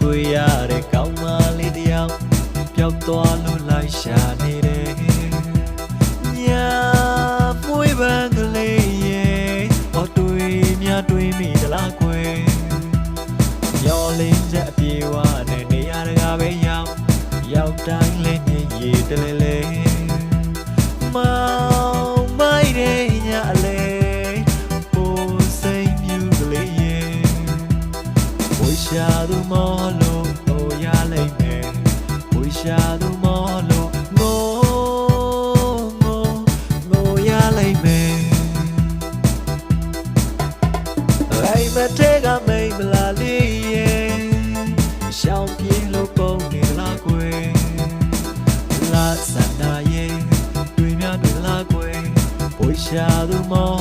တွေ့ရတဲ့ကောင်းမလေးတယောက်ပျောက်သွားလို့လိုက်ရှာနေတယ်ညာမွေးပန်းကလေးရဲ့ဟောတွေ့မြတွေ့မိသလားကွယ်မျောလင်းချက်အပြေဝနဲ့နေရာတကာပဲရောက်တိုင်းလေးမြည်ရည်တလဲလဲမောင်မိုက်တဲ့ညအလဲပိုစိမ်မြူကလေးရဲ့ဝိရှာသူမောလို့တော့ရလိမ့်မယ်ဝိရှာသူမောလို့ငိုရလိမ့်မယ်လိုက်မထဲကမိန်မလာလေးရဲ့ရှောင်းပြေးလို့ပုံနေလားကွယ်လာစန္ဒာရဲ့တွေ့မြတွေ့လားကွယ်ဝိရှာသူမော